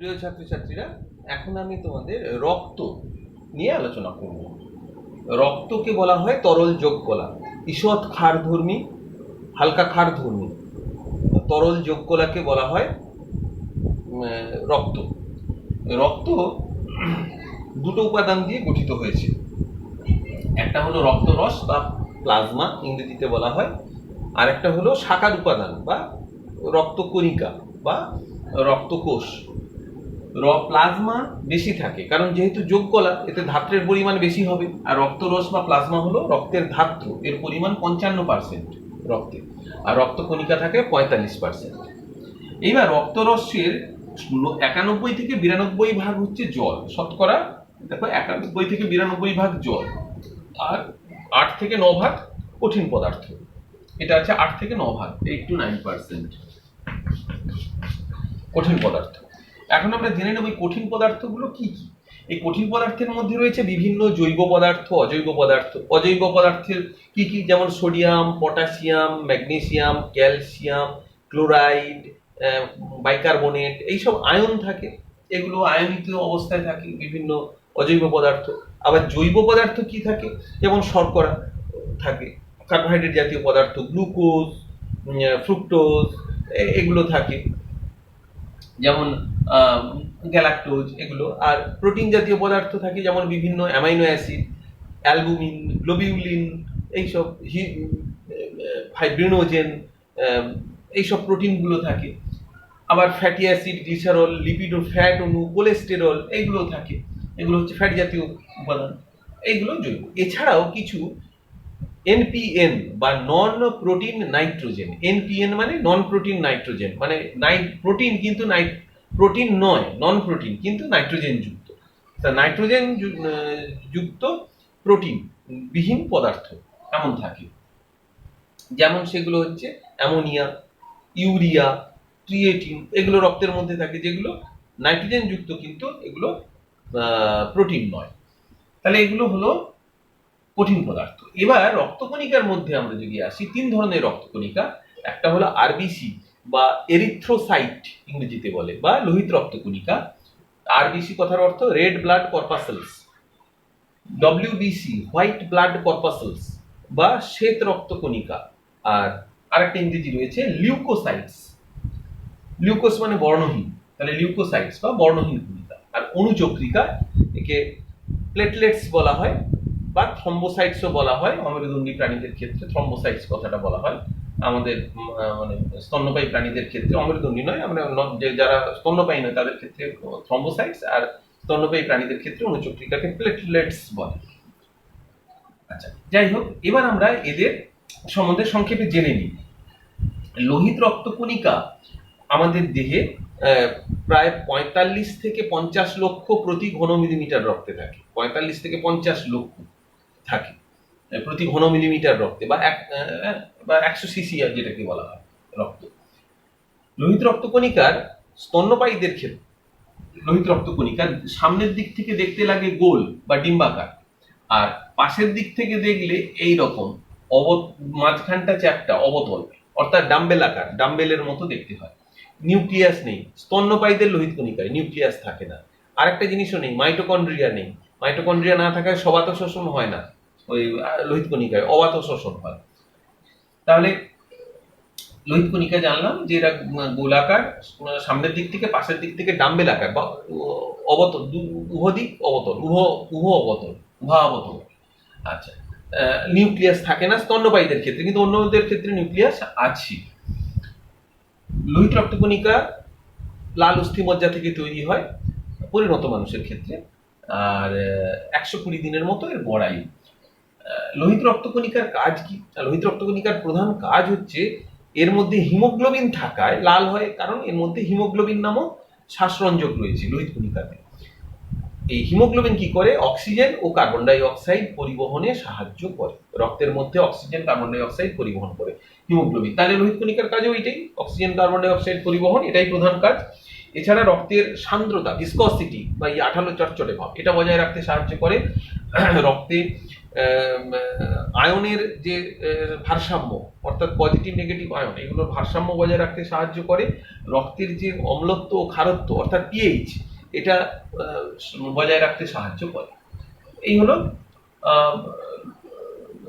প্রিয় ছাত্রছাত্রীরা, এখন আমি তোমাদের রক্ত নিয়ে আলোচনা করব। রক্তকে বলা হয় তরল যোগ কলা। ঈষৎ ক্ষারধর্মী, হালকা ক্ষারধর্মী তরল যোগ কলাকে বলা হয় রক্ত। রক্ত দুটো উপাদান দিয়ে গঠিত হয়েছে। একটা হলো রক্তরস বা প্লাজমা, ইংরেজিতে বলা হয়, আর একটা হলো সাকার উপাদান বা রক্তকণিকা বা রক্তকোষ। প্লাজমা বেশি থাকে, কারণ যেহেতু যোগ কলা, এতে ধাত্রের পরিমাণ বেশি হবে। আর রক্তরস বা প্লাজমা হলো রক্তের ধাত্র, এর পরিমাণ 55% রক্তে, আর রক্তকণিকা থাকে 45%। এইবার রক্তরসের 91 থেকে 92 ভাগ হচ্ছে জল, শতকরা দেখো 91 থেকে 92 ভাগ জল, আর 8 থেকে 9 ভাগ কঠিন পদার্থ। এটা আছে 8 থেকে 9 ভাগ, 8 to 9% কঠিন পদার্থ। এখন আমরা জেনে নেব এই কঠিন পদার্থগুলো কি কি। এই কঠিন পদার্থের মধ্যে রয়েছে বিভিন্ন জৈব পদার্থ, অজৈব পদার্থ। অজৈব পদার্থের কি কি? যেমন sodium, potassium, magnesium, calcium, chloride, bicarbonate, এইসব আয়ন থাকে। এগুলো আয়নিত অবস্থায় থাকে বিভিন্ন অজৈব পদার্থ। আবার জৈব পদার্থ কি থাকে? যেমন শর্করা থাকে, কার্বোহাইড্রেট জাতীয় পদার্থ, গ্লুকোজ, ফ্রুক্টোজ, এগুলো থাকে, যেমন গ্যালাক্টোজ, এগুলো। আর প্রোটিন জাতীয় পদার্থ থাকে, যেমন বিভিন্ন অ্যামাইনো অ্যাসিড, অ্যালবুমিন, গ্লোবিউলিন, এইসব ফাইব্রিনোজেন, এইসব প্রোটিনগুলো থাকে। আবার ফ্যাটি অ্যাসিড, গ্লিসারল, লিপিড ও ফ্যাট অণু, কোলেস্টেরল, এইগুলো থাকে। এগুলো হচ্ছে ফ্যাট জাতীয় উপাদান, এইগুলো জৈব। এছাড়াও কিছু এনপিএন বা নন প্রোটিন নাইট্রোজেন। এনপিএন মানে নন প্রোটিন নাইট্রোজেন, মানে প্রোটিন কিন্তু প্রোটিন নয়, নন প্রোটিন কিন্তু নাইট্রোজেন যুক্ত। তা নাইট্রোজেন যুক্ত প্রোটিন বিহীন পদার্থ এমন থাকে, যেমন সেগুলো হচ্ছে অ্যামোনিয়া, ইউরিয়া, ক্রিয়েটিন, এগুলো রক্তের মধ্যে থাকে, যেগুলো নাইট্রোজেন যুক্ত কিন্তু এগুলো প্রোটিন নয়। তাহলে এগুলো হলো কঠিন পদার্থ। এবার রক্তকণিকার মধ্যে আমরা যদি আসি, 3 ধরনের রক্তকণিকা। একটা হলো আরবিসি বা এরিথ্রোসাইট ইংরেজিতে বলে, বা লোহিত রক্তকণিকা। আরবিসি কথার অর্থ red blood corpuscles, WBC white blood corpuscles বা শ্বেত রক্তকণিকা। আর আরেকটা ইংরেজি রয়েছে লিউকোসাইটস। লিউকোস মানে বর্ণহীন, তাহলে লিউকোসাইটস বা বর্ণহীন কণিকা। আর অণুচক্রিকা, একে প্লেটলেটস বলা হয় বা থ্রম্বোসাইটসও বলা হয়। অমেরুদণ্ডী প্রাণীদের ক্ষেত্রে থ্রম্বোসাইটস কথাটা বলা হয়। আমাদের মানে স্তন্যপায়ী প্রাণীদের ক্ষেত্রে, অমেরুদণ্ডী নয়, আমরা যারা স্তন্যপায়ী নয় তাদের ক্ষেত্রে থ্রম্বোসাইটস, আর স্তন্যপায়ী প্রাণীদের ক্ষেত্রে অণুচক্রিকাকে প্লেটলেটস বলে। আচ্ছা, যাই হোক, এবার আমরা এদের সম্বন্ধে সংক্ষেপে জেনে নিই। লোহিত রক্তকণিকা আমাদের দেহে প্রায় 45 থেকে 50 লক্ষ প্রতি ঘন মিলিমিটার রক্তে থাকে। 45 থেকে 50 লক্ষ থাকে প্রতি ঘন মিলিমিটার রক্তে, বা 100 সিসি যেটাকে বলা হয় রক্ত। লোহিত রক্তকণিকার স্তন্যপায়ীদের ক্ষেত্রে লোহিত রক্তকণিকার সামনের দিক থেকে দেখতে লাগে গোল বা ডিম্বাকার, আর পাশের দিক থেকে দেখলে এই রকম মাঝখানটা চ্যাপ্টা অবতল, অর্থাৎ ডাম্বেল আকার, ডাম্বেলের মতো দেখতে হয়। নিউক্লিয়াস নেই স্তন্যপায়ীদের লোহিত কণিকায়, নিউক্লিয়াস থাকে না। আরেকটা জিনিসও নেই, মাইটোকন্ড্রিয়া নেই। মাইটোকন্ড্রিয়া না থাকায় সবাত শোষণ হয় না ওই লোহিত কণিকায়, অবাত শোষণ হয়। তাহলে লোহিত কণিকা জানলাম যে এরা গোলাকার, সামনের দিক থেকে পাশের দিক থেকে ডাম্বেল আকার বা অবতল, উহদিক অবতল, উহ অবতল, উভা অবতল। আচ্ছা, নিউক্লিয়াস থাকে না স্তন্যপায়ীদের ক্ষেত্রে, কিন্তু অন্যদের ক্ষেত্রে নিউক্লিয়াস আছে। লোহিত রক্তকণিকা লাল অস্থিমজ্জা থেকে তৈরি হয় পরিণত মানুষের ক্ষেত্রে, আর 120 দিনের মতো এর বড়াই। লোহিত রক্তকণিকার কাজ কি? লোহিত রক্তকণিকার প্রধান কাজ হচ্ছে, এর মধ্যে হিমোগ্লোবিন থাকায় লাল হয়, কারণ এর মধ্যে হিমোগ্লোবিন নামক শ্বাসরঞ্জক রয়েছে লোহিত কণিকাতে। এই হিমোগ্লোবিন কি করে? অক্সিজেন ও কার্বন ডাই অক্সাইড পরিবহনে সাহায্য করে। রক্তের মধ্যে অক্সিজেন, কার্বন ডাই অক্সাইড পরিবহন করে হিমোগ্লোবিন। তাহলে লোহিত কণিকার কাজও এটাই, অক্সিজেন, কার্বন ডাই অক্সাইড পরিবহন, এটাই প্রধান কাজ। এছাড়া রক্তের সান্দ্রতা, ভিসকসিটি বা আঠালো চটচটে ভাব, এটা বজায় রাখতে সাহায্য করে। রক্তে আয়নের যে ভারসাম্য, অর্থাৎ পজিটিভ নেগেটিভ আয়ন, এগুলোর ভারসাম্য বজায় রাখতে সাহায্য করে। রক্তের যে অম্লত্ব ও ক্ষারত্ব অর্থাৎ পিএইচ এটা বজায় রাখতে সাহায্য করে। এই হলো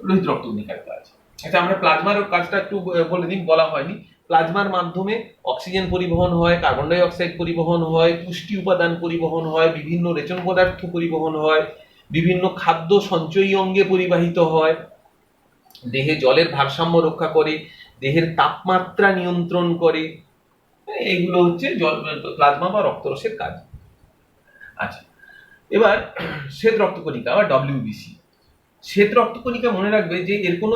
লোহিত রক্তকণিকার কাজ। আচ্ছা, আমরা প্লাজমার কাজটা একটু বলে দিই, বলা হয়নি। প্লাজমার মাধ্যমে অক্সিজেন পরিবহন হয়, কার্বন ডাই অক্সাইড পরিবহন হয়, পুষ্টি উপাদান পরিবহন হয়, বিভিন্ন রেচন পদার্থ পরিবহন হয়, বিভিন্ন খাদ্য সঞ্চয়ী অঙ্গে পরিবাহিত হয়, দেহে জলের ভারসাম্য রক্ষা করে, দেহের তাপমাত্রা নিয়ন্ত্রণ করে। এইগুলো হচ্ছে প্লাজমা বা রক্তরসের কাজ। আচ্ছা, এবার শ্বেত রক্তকণিকা বা ডব্লিউবিসি। শ্বেত রক্তকণিকা মনে রাখবে যে এর কোনো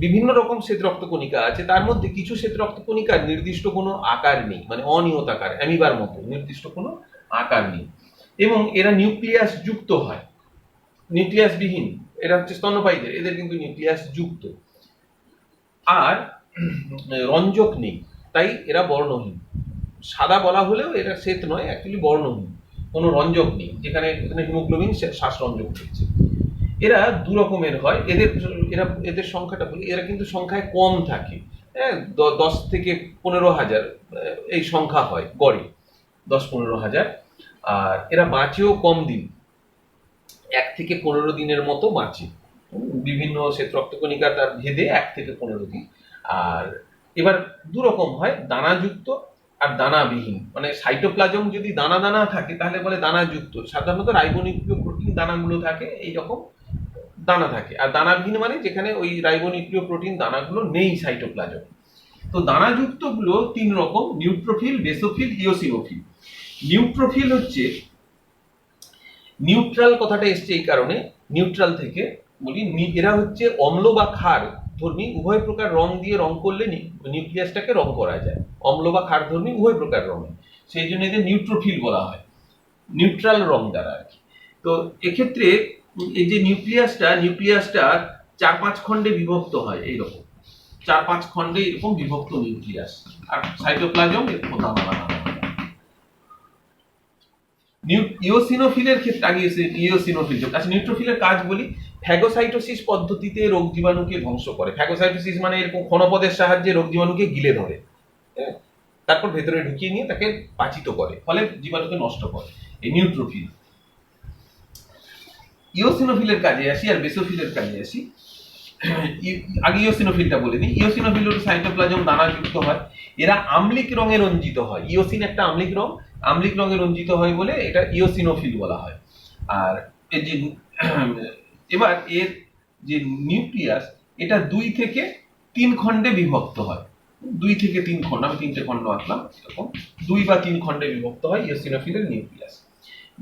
বিভিন্ন রকম শ্বেত রক্তকণিকা আছে, তার মধ্যে কিছু শ্বেত রক্তকণিকার নির্দিষ্ট কোনো আকার নেই, মানে অনিয়ত আকার, অ্যামিবার মতো নির্দিষ্ট কোনো আকার নেই, এবং এরা নিউক্লিয়াস যুক্ত হয়। নিউক্লিয়াস বিহীন এরা হচ্ছে স্তন্যপায়ীদের, এদের কিন্তু নিউক্লিয়াস যুক্ত। আর রঞ্জক নেই, তাই এরা বর্ণহীন। সাদা বলা হলেও এরা শ্বেত নয়, অ্যাকচুয়ালি বর্ণহীন, কোনো রঞ্জক নেই, যেখানে হিমোগ্লোবিন শ্বাসরঞ্জক হচ্ছে। এরা দু রকমের হয়, এদের সংখ্যাটা বলি, এরা কিন্তু সংখ্যায় কম থাকে, হ্যাঁ, 10 থেকে 15,000 এই সংখ্যা হয় গড়ে, 10-15,000। আর এরা বাঁচেও কম দিন, 1 থেকে 15 দিনের মতো বাঁচে। বিভিন্ন শ্বেত রক্তকণিকা তার ভেদে 1 থেকে 15 দিন। আর এবার দু রকম হয়, দানাযুক্ত আর দানাবিহীন। মানে সাইটোপ্লাজম যদি দানা দানা থাকে তাহলে বলে দানাযুক্ত, সাধারণত রাইবোনিউক্লিওপ্রোটিন দানাগুলো থাকে, এইরকম দানা থাকে। আর দানাবিহীন মানে যেখানে ওই রাইবোনিউক্লিওপ্রোটিন দানাগুলো নেই সাইটোপ্লাজম। তো দানাযুক্ত গুলো 3 রকম: নিউট্রোফিল, বেসোফিল, ইওসিনোফিল। নিউট্রোফিল হচ্ছে, নিউট্রাল কথাটা এসছে এই কারণে, নিউট্রাল থেকে বলি, এরা হচ্ছে অম্ল বা ক্ষার ধর্মী উভয় প্রকার রং দিয়ে রং করলে নিউক্লিয়াসটাকে রং করা যায়। অম্ল বা ক্ষার ধর্মী উভয় প্রকার রঙে, সেই জন্য এদের নিউট্রোফিল বলা হয়, নিউট্রাল রং দ্বারা আর কি। তো এক্ষেত্রে এই যে নিউক্লিয়াসটা 4-5 খণ্ডে বিভক্ত হয়, এইরকম 4-5 খণ্ডে এরকম বিভক্ত নিউক্লিয়াস, আর সাইটোপ্লাজম এরকম দানা দানা। ইওসিনোফিলের ক্ষেত্রে আগে ইওসিনোফিল। আচ্ছা, নিউট্রোফিলের কাজ বলি। ফ্যাগোসাইটোসিস পদ্ধতিতে রোগ জীবাণুকে ধ্বংস করে। ফ্যাগোসাইটোসিস মানে এরকম ক্ষণপদের সাহায্যে রোগ জীবাণুকে গিলে ধরে, তারপর ভেতরে ঢুকিয়ে নিয়ে তাকে পাচিত করে, ফলে জীবাণুকে নষ্ট করে, এই নিউট্রোফিল। ইওসিনোফিলের কাজে আসি আর বেসোফিলের কাজে আসি। আগে ইওসিনোফিলটা বলে দিই। ইওসিনোফিল হলো সাইটোপ্লাজম দানাযুক্ত হয়, এরা আম্লিক রঙে রঞ্জিত হয়। ইওসিন একটা আম্লিক রং, আম্লিক রঙে রঞ্জিত হয় বলে এটা ইওসিনোফিল বলা হয়। আর এই যে এবার এর যে নিউক্লিয়াস, এটা 2 থেকে 3 খণ্ডে বিভক্ত হয়। 2 থেকে 3 খণ্ড, আমি 3টে খণ্ড আঁকলাম, এরকম 2 বা 3 খণ্ডে বিভক্ত হয় ইওসিনোফিলের নিউক্লিয়াস।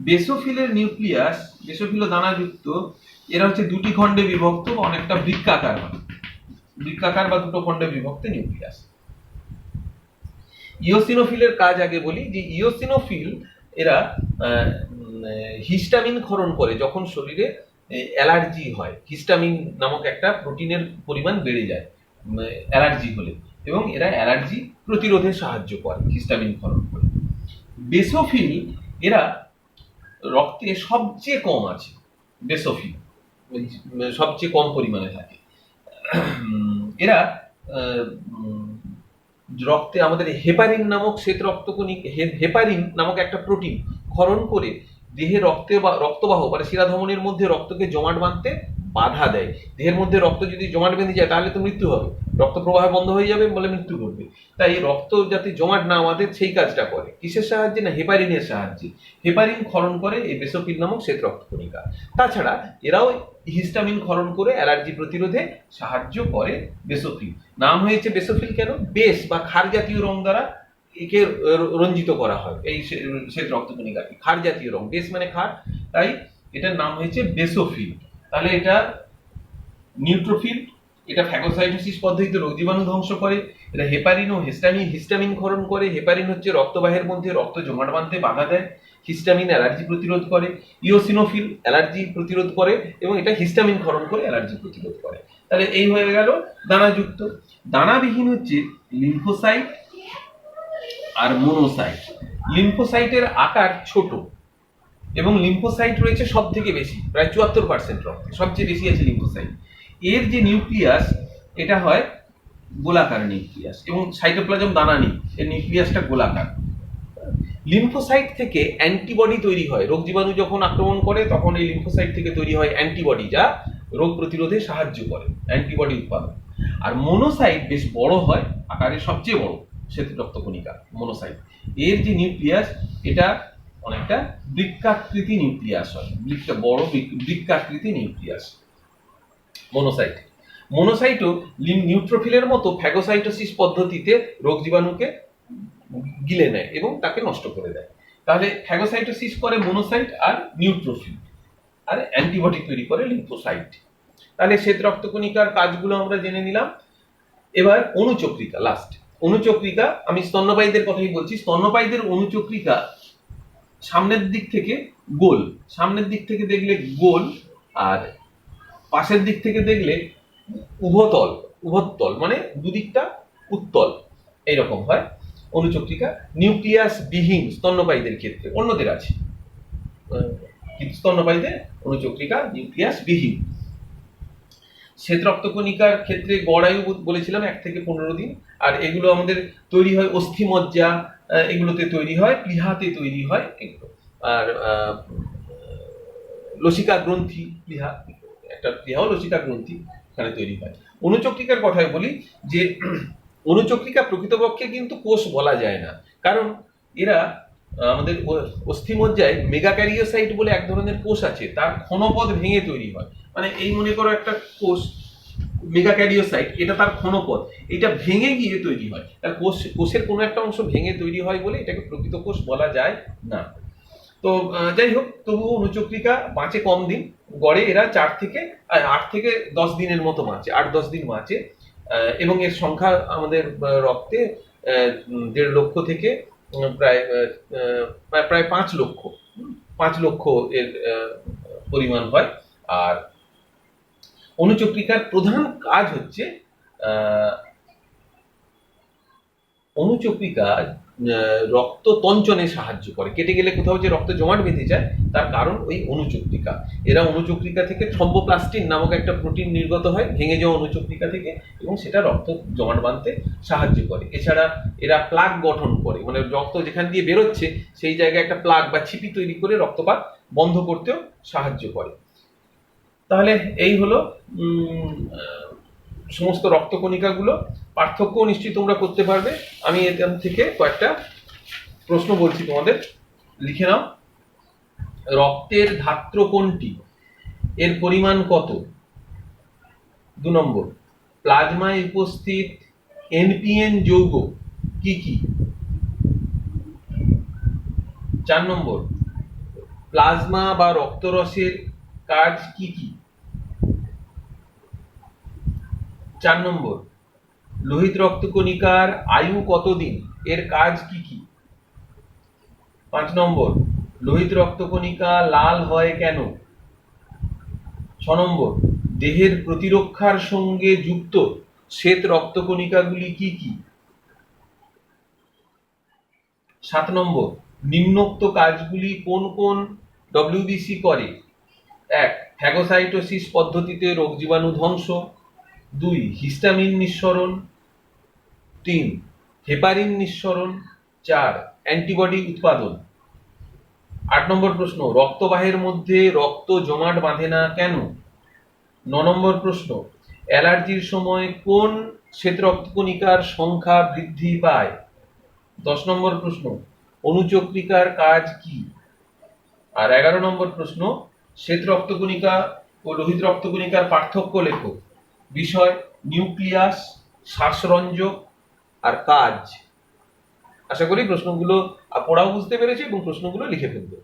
বেসোফিলের নিউক্লিয়াস, বেসোফিল দানাযুক্ত, এরা হচ্ছে 2টি খণ্ডে বিভক্ত, অনেকটা বৃক্কাকার হয়, বৃক্কাকার বা 2টো খণ্ডে বিভক্ত নিউক্লিয়াস। ইওসিনোফিলের কাজ আগে বলি, যে ইওসিনোফিল এরা হিস্টামিন ক্ষরণ করে যখন শরীরে অ্যালার্জি হয়। হিস্টামিন নামক একটা প্রোটিনের পরিমাণ বেড়ে যায় অ্যালার্জি হলে, এবং এরা অ্যালার্জি প্রতিরোধে সাহায্য করে হিস্টামিন ক্ষরণ করে। বেসোফিল এরা রক্তে সবচেয়ে কম আছে, বেসোফিল সবচেয়ে কম পরিমাণে থাকে। এরা রক্তে আমাদের হেপারিন নামক শ্বেত রক্তকণিকা, হেপারিন নামক একটা প্রোটিন ক্ষরণ করে দেহে রক্তবাহ মানে শিরাধমনির মধ্যে রক্তকে জমাট বাঁধতে বাধা দেয়। দেহের মধ্যে রক্ত যদি জমাট বেঁধে যায় তাহলে তো মৃত্যু হবে, রক্ত প্রবাহ বন্ধ হয়ে যাবে, বলে মৃত্যু ঘটবে। তাই রক্ত যাতে জমাট না বাঁধে সেই কাজটা করে। কিসের সাহায্যে? না, হেপারিনের সাহায্যে। হেপারিন ক্ষরণ করে এই বেসোফিল নামক শ্বেত রক্তকণিকা। তাছাড়া এরাও হিস্টামিন ক্ষরণ করে অ্যালার্জি প্রতিরোধে সাহায্য করে বেসোফিল। নাম হয়েছে বেসোফিল কেন? বেস বা ক্ষার জাতীয় রং দ্বারা একে রঞ্জিত করা হয়, এই শ্বেত রক্তকণিকাকে ক্ষার জাতীয় রং, বেস মানে ক্ষার, তাই এটার নাম হয়েছে বেসোফিল। তাহলে এটা নিউট্রোফিল, এটা ফ্যাগোসাইটোসিস পদ্ধতিতে রোগ জীবাণু ধ্বংস করে। এটা হেপারিন ও হিস্টামিন ক্ষরণ করে। হেপারিন হচ্ছে রক্তবাহের মধ্যে রক্ত জমাট বাঁধতে বাধা দেয়, হিস্টামিন অ্যালার্জি প্রতিরোধ করে। ইওসিনোফিল অ্যালার্জি প্রতিরোধ করে এবং এটা হিস্টামিন ক্ষরণ করে অ্যালার্জি প্রতিরোধ করে। তাহলে এই হয়ে গেল দানাযুক্ত। দানাবিহীন হচ্ছে লিম্ফোসাইট আর মোনোসাইট। লিম্ফোসাইটের আকার ছোট এবং লিম্ফোসাইট রয়েছে সব থেকে বেশি, প্রায় 74% রক্তে সবচেয়ে বেশি আছে লিম্ফোসাইট। এর যে নিউক্লিয়াস, এটা হয় গোলাকার নিউক্লিয়াস, এবং সাইটোপ্লাজম দানা নেই, এর নিউক্লিয়াসটা গোলাকার। লিম্ফোসাইট থেকে অ্যান্টিবডি তৈরি হয়, রোগ জীবাণু যখন আক্রমণ করে তখন এই লিম্ফোসাইট থেকে তৈরি হয় অ্যান্টিবডি, যা রোগ প্রতিরোধে সাহায্য করে, অ্যান্টিবডি উৎপাদন। আর মোনোসাইট বেশ বড় হয়, আকারে সবচেয়ে বড় শ্বেত রক্তকণিকা মোনোসাইট। এর যে নিউক্লিয়াস, এটা অনেকটা বৃক্কাকৃতি নিউক্লিয়াস হয়, বড় বৃক্কাকৃতি নিউক্লিয়াস মোনোসাইট। মোনোসাইটও নিউট্রোফিলের মতো ফ্যাগোসাইটোসিস পদ্ধতিতে রোগ জীবাণুকে গিলে নেয় এবং তাকে নষ্ট করে দেয়। তাহলে ফ্যাগোসাইটোসিস করে মোনোসাইট আর নিউট্রোফিল, আর অ্যান্টিবডি তৈরি করে লিম্ফোসাইট। তাহলে শ্বেত রক্তকণিকার কাজগুলো আমরা জেনে নিলাম। এবার অণুচক্রিকা, লাস্ট অণুচক্রিকা। আমি স্তন্যপায়ীদের কথাই বলছি। স্তন্যপায়ীদের অণুচক্রিকা সামনের দিক থেকে গোল, সামনের দিক থেকে দেখলে গোল, আর পাশের দিক থেকে দেখলে উভতল, উভত্তল মানে দুদিকটা উত্তল, এইরকম হয় অণুচক্রিকা। নিউক্লিয়াস বিহীন স্তন্যপায়ীদের ক্ষেত্রে, অন্যদের আছে কিন্তু স্তন্যপায়ীদের অণুচক্রিকা নিউক্লিয়াস বিহীন। শ্বেত রক্তকণিকার ক্ষেত্রে গড় আয়ু বলেছিলাম 1 থেকে 15 দিন। আর এগুলো আমাদের তৈরি হয় অস্থিমজ্জা, এগুলোতে তৈরি হয়, প্লীহাতে তৈরি হয় এগুলো। আর লসিকা গ্রন্থি, প্লীহা একটা প্লীহা ও লসিকা গ্রন্থি এখানে তৈরি হয়। অণুচক্রিকার কথাই বলি যে অণুচক্রিকা প্রকৃতপক্ষে কিন্তু কোষ বলা যায় না, কারণ এরা আমাদের অস্থিমজ্জায় মেগাক্যারিওসাইট বলে এক ধরনের কোষ আছে, তার ঘনপদ ভেঙে তৈরি হয়। মানে এই মনে করো একটা কোষ মেগাক্যারিওসাইট, এটা তার ঘনপদ, এটা ভেঙে গিয়ে তৈরি হয়। তার কোষের কোনো একটা অংশ ভেঙে তৈরি হয় বলে এটাকে প্রকৃত কোষ বলা যায় না। তো যাই হোক, তবুও অণুচক্রিকা বাঁচে কম দিন, গড়ে এরা 8 থেকে 10 দিনের মতো বাঁচে, 8-10 দিন বাঁচে। এবং এর সংখ্যা আমাদের রক্তে 1.5 লক্ষ থেকে প্রায় 5 লক্ষ এর পরিমাণ হয়। আর অণুচক্রিকার প্রধান কাজ হচ্ছে অণুচক্রিকা রক্ত তঞ্চনে সাহায্য করে। কেটে গেলে কোথাও যে রক্ত জমাট বেঁধে যায়, তার কারণ ওই অণুচক্রিকা। এরা অণুচক্রিকা থেকে থ্রম্বোপ্লাস্টিন নামক একটা প্রোটিন নির্গত হয় ভেঙে যাওয়া অণুচক্রিকা থেকে, এবং সেটা রক্ত জমাট বাঁধতে সাহায্য করে। এছাড়া এরা প্লাগ গঠন করে, মানে রক্ত যেখান দিয়ে বেরোচ্ছে সেই জায়গায় একটা প্লাগ বা ছিপি তৈরি করে রক্তপাত বন্ধ করতেও সাহায্য করে। তাহলে এই হলো সমস্ত রক্তকণিকাগুলো। পার্থক্য নিশ্চয়ই তোমরা করতে পারবে। আমি এখান থেকে কয়েকটা প্রশ্ন বলছি তোমাদের, লিখে নাও। রক্তের ধাত্র কোনটি, এর পরিমাণ কত? 2 নম্বর, প্লাজমায় উপস্থিত এনপিএন যৌগ কি কি? 4 নম্বর, প্লাজমা বা রক্তরসের কাজ কি কি? 4 নম্বর, লোহিত রক্তকণিকার আয়ু কতদিন, এর কাজ কি কি? 5 নম্বর, লোহিত রক্তকণিকা লাল হয় কেন? 6 নম্বর, দেহের প্রতিরক্ষার সঙ্গে যুক্ত শ্বেত রক্তকণিকাগুলি কি কি? 7 নম্বর, নিম্নোক্ত কাজগুলি কোন কোন ডব্লিউবিসি করে? 1. ফ্যাগোসাইটোসিস পদ্ধতিতে রোগ জীবাণু ধ্বংস। 2. হিস্টামিন নিঃসরণ। 3. হেপারিন নিঃসরণ। 4. অ্যান্টিবডি উৎপাদন। 8 নম্বর প্রশ্ন, রক্তবাহের মধ্যে রক্ত জমাট বাঁধে না কেন? 9 নম্বর প্রশ্ন, অ্যালার্জির সময় কোন শ্বেত রক্তকণিকার সংখ্যা বৃদ্ধি পায়? 10 নম্বর প্রশ্ন, অণুচক্রিকার কাজ কি? আর 11 নম্বর প্রশ্ন, শ্বেত রক্তকণিকা ও লোহিত রক্তকণিকার পার্থক্য লেখো। বিষয় নিউক্লিয়াস, শ্বাসরঞ্জক আর কাজ। আশা করি প্রশ্নগুলো পড়াও বুঝতে পেরেছে এবং প্রশ্নগুলো লিখে ফেলবে।